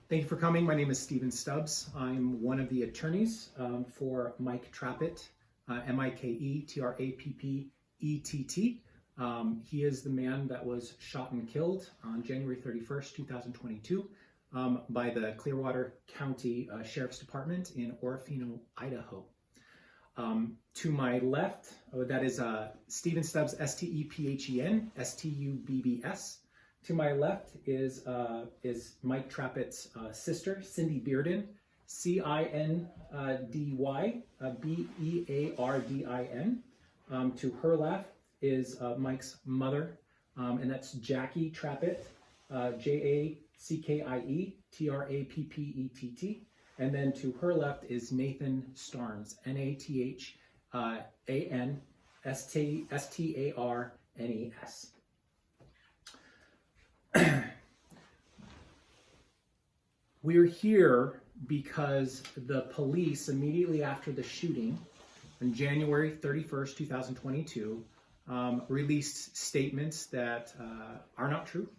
Thank you for coming. My name is Stephen Stubbs. I'm one of the attorneys for Mike Trappett, M-I-K-E-T-R-A-P-P-E-T-T. He is the man that was shot and killed on January 31st, 2022 by the Clearwater County Sheriff's Department in Orofino, Idaho. To my left, that is Stephen Stubbs, S-T-E-P-H-E-N, S-T-U-B-B-S. To my left is Mike Trappett's sister, Cindy Bearden, C-I-N-D-Y, B-E-A-R-D-I-N. To her left is Mike's mother, and that's Jackie Trappett, J-A-C-K-I-E, T-R-A-P-P-E-T-T. And then to her left is Nathan Starnes, N-A-T-H-A-N-S-T-A-R-N-E-S. We're here because the police, immediately after the shooting on January 31st, 2022, released statements that are not true,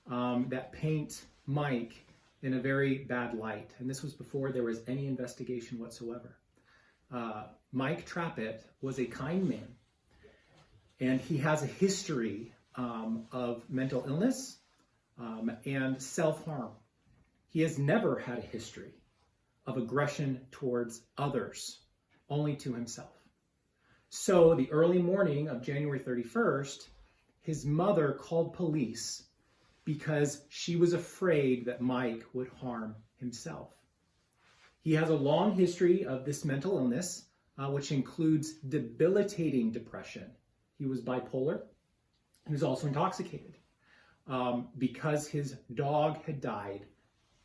that paint Mike in a very bad light. And this was before there was any investigation whatsoever. Mike Trappett was a kind man, and he has a history of mental illness and self-harm. He has never had a history of aggression towards others, only to himself. So the early morning of January 31st, his mother called police because she was afraid that Mike would harm himself. He has a long history of this mental illness, which includes debilitating depression. He was bipolar. He was also intoxicated because his dog had died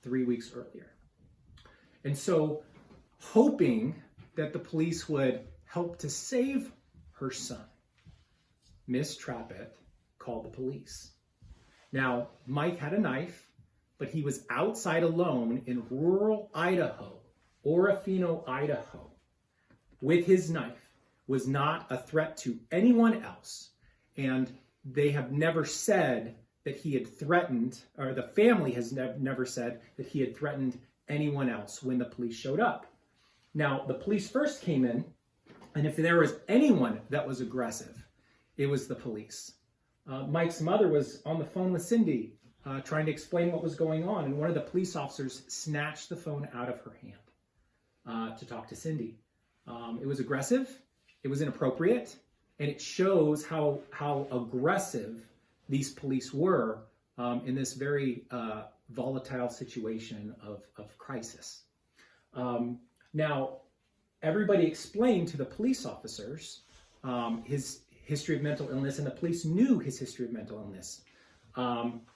3 weeks earlier. And so, hoping that the police would help to save her son, Miss Trappett called the police. Now, Mike had a knife, but he was outside alone in rural Idaho, Orofino, Idaho, with his knife. Was not a threat to anyone else. And they have never said that he had threatened, or the family has never said that he had threatened anyone else when the police showed up. Now, the police first came in, and if there was anyone that was aggressive, it was the police. Mike's mother was on the phone with Cindy, trying to explain what was going on, and one of the police officers snatched the phone out of her hand to talk to Cindy. It was aggressive, it was inappropriate, and it shows how aggressive these police were in this very volatile situation of crisis. Now, everybody explained to the police officers his history of mental illness, and the police knew his history of mental illness.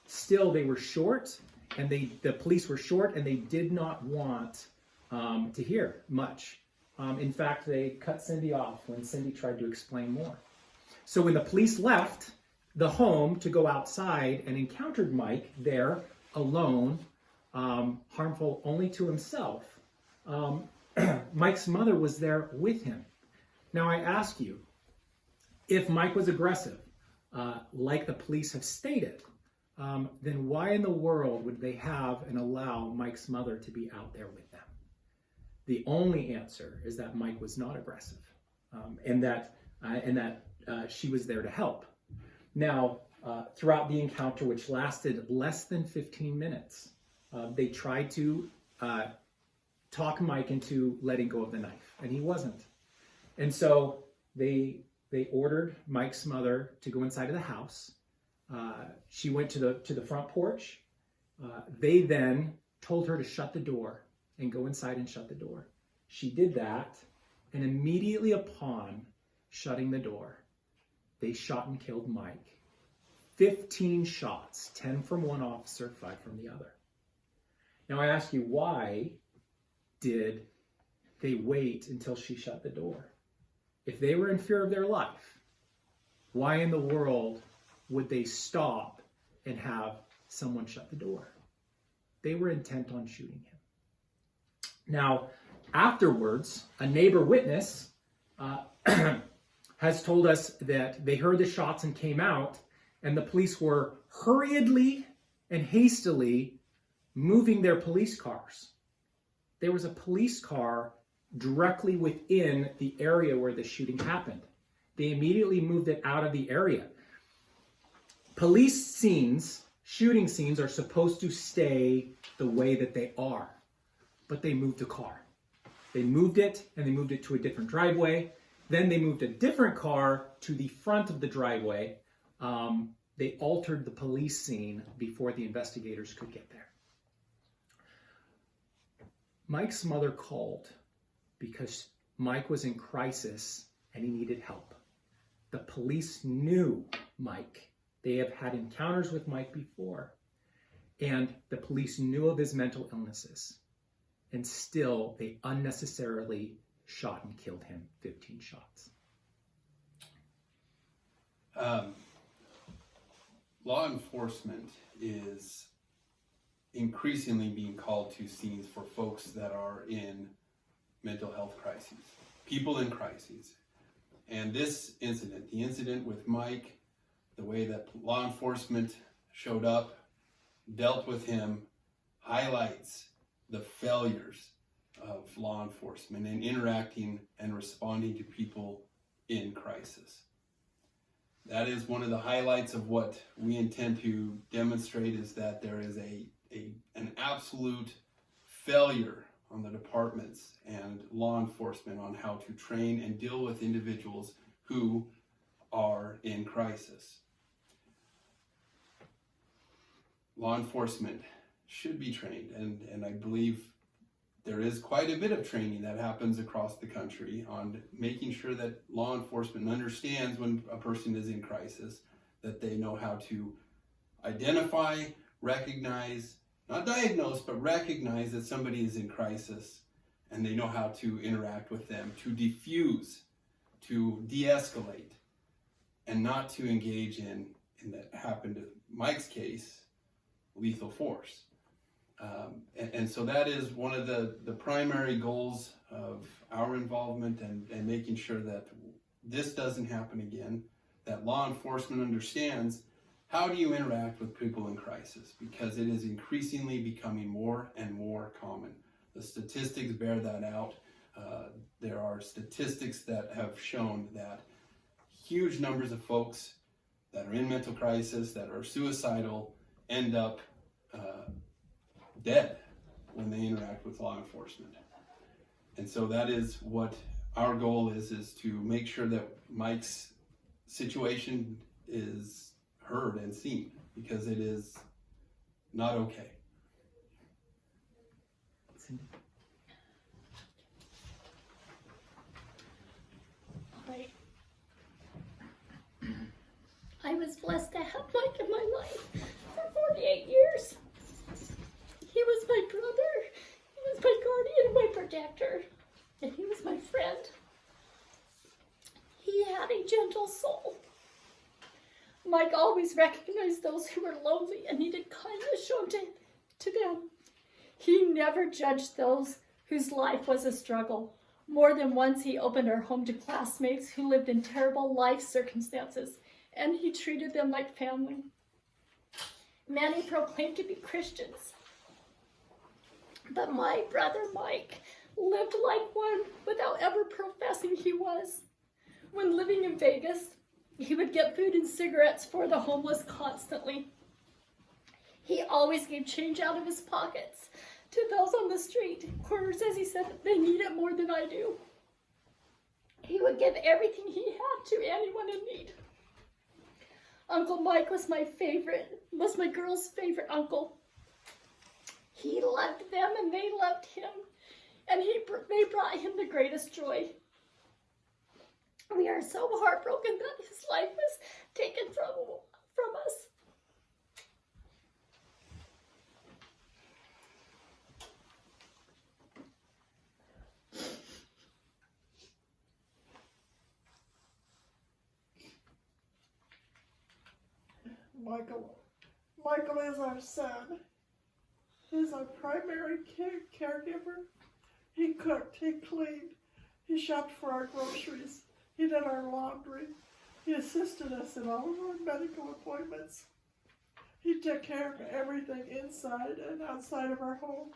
Still, they were short, and the police were short, and they did not want to hear much. In fact, they cut Cindy off when Cindy tried to explain more. So when the police left the home to go outside and encountered Mike there alone, harmful only to himself, Mike's mother was there with him. Now I ask you, if Mike was aggressive, like the police have stated, then why in the world would they have and allow Mike's mother to be out there with them? The only answer is that Mike was not aggressive, and that she was there to help. Now, throughout the encounter, which lasted less than 15 minutes, they tried to talk Mike into letting go of the knife, and he wasn't. And so they ordered Mike's mother to go inside of the house. She went to the front porch. They then told her to shut the door and go inside and shut the door. She did that, and immediately upon shutting the door, they shot and killed Mike. 15 shots, 10 from one officer, 5 from the other. Now I ask you, why did they wait until she shut the door? If they were in fear of their life, why in the world would they stop and have someone shut the door? They were intent on shooting him. Now, afterwards, a neighbor witness has told us that they heard the shots and came out, and the police were hurriedly and hastily moving their police cars. There was a police car directly within the area where the shooting happened. They immediately moved it out of the area. Police scenes, shooting scenes, are supposed to stay the way that they are, but they moved the car. They moved it, and they moved it to a different driveway. Then they moved a different car to the front of the driveway. They altered the police scene before the investigators could get there. Mike's mother called because Mike was in crisis and he needed help. The police knew Mike. They have had encounters with Mike before, and the police knew of his mental illnesses, and still they unnecessarily shot and killed him 15 shots. Law enforcement is increasingly being called to scenes for folks that are in mental health crises, people in crises. And this incident, the incident with Mike, the way that law enforcement showed up, dealt with him, highlights the failures of law enforcement in interacting and responding to people in crisis. That is one of the highlights of what we intend to demonstrate, is that there is an absolute failure on the departments and law enforcement on how to train and deal with individuals who are in crisis. Law enforcement should be trained, and I believe there is quite a bit of training that happens across the country on making sure that law enforcement understands when a person is in crisis, that they know how to identify, recognize, not diagnose, but recognize that somebody is in crisis, and they know how to interact with them, to diffuse, to de-escalate, and not to engage in that happened in Mike's case, lethal force. And so that is one of the primary goals of our involvement, and making sure that this doesn't happen again, that law enforcement understands how do you interact with people in crisis, because it is increasingly becoming more and more common. The statistics bear that out. There are statistics that have shown that huge numbers of folks that are in mental crisis, that are suicidal, end up dead when they interact with law enforcement. And so that is what our goal is to make sure that Mike's situation is heard and seen, because it is not okay. I was blessed to have Mike in my life for 48 years. He was my brother, he was my guardian and my protector, and he was my friend. He had a gentle soul. Mike always recognized those who were lonely and needed kindness shown to them. He never judged those whose life was a struggle. More than once he opened our home to classmates who lived in terrible life circumstances, and he treated them like family. Many proclaimed to be Christians, but my brother Mike lived like one without ever professing he was. When living in Vegas, he would get food and cigarettes for the homeless constantly. He always gave change out of his pockets to those on the street corners, as he said, they need it more than I do. He would give everything he had to anyone in need. Uncle Mike was my girl's favorite uncle. He loved them and they loved him, and they brought him the greatest joy. We are so heartbroken that his life was taken from us. Michael is our son. He's our primary caregiver. He cooked, he cleaned, he shopped for our groceries, he did our laundry, he assisted us in all of our medical appointments. He took care of everything inside and outside of our home,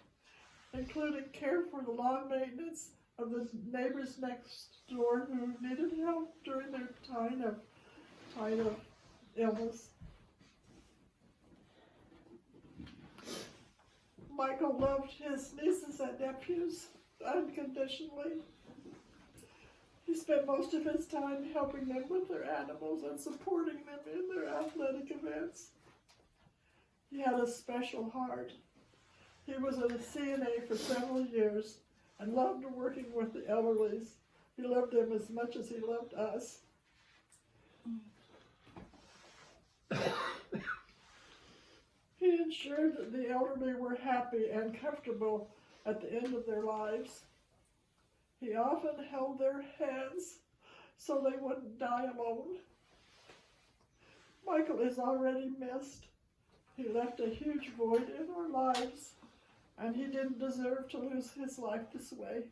including care for the lawn maintenance of the neighbors next door who needed help during their time of illness. Michael loved his nieces and nephews unconditionally. He spent most of his time helping them with their animals and supporting them in their athletic events. He had a special heart. He was a CNA for several years and loved working with the elderlies. He loved them as much as he loved us. He ensured that the elderly were happy and comfortable at the end of their lives. He often held their hands so they wouldn't die alone. Michael is already missed. He left a huge void in our lives, and he didn't deserve to lose his life this way.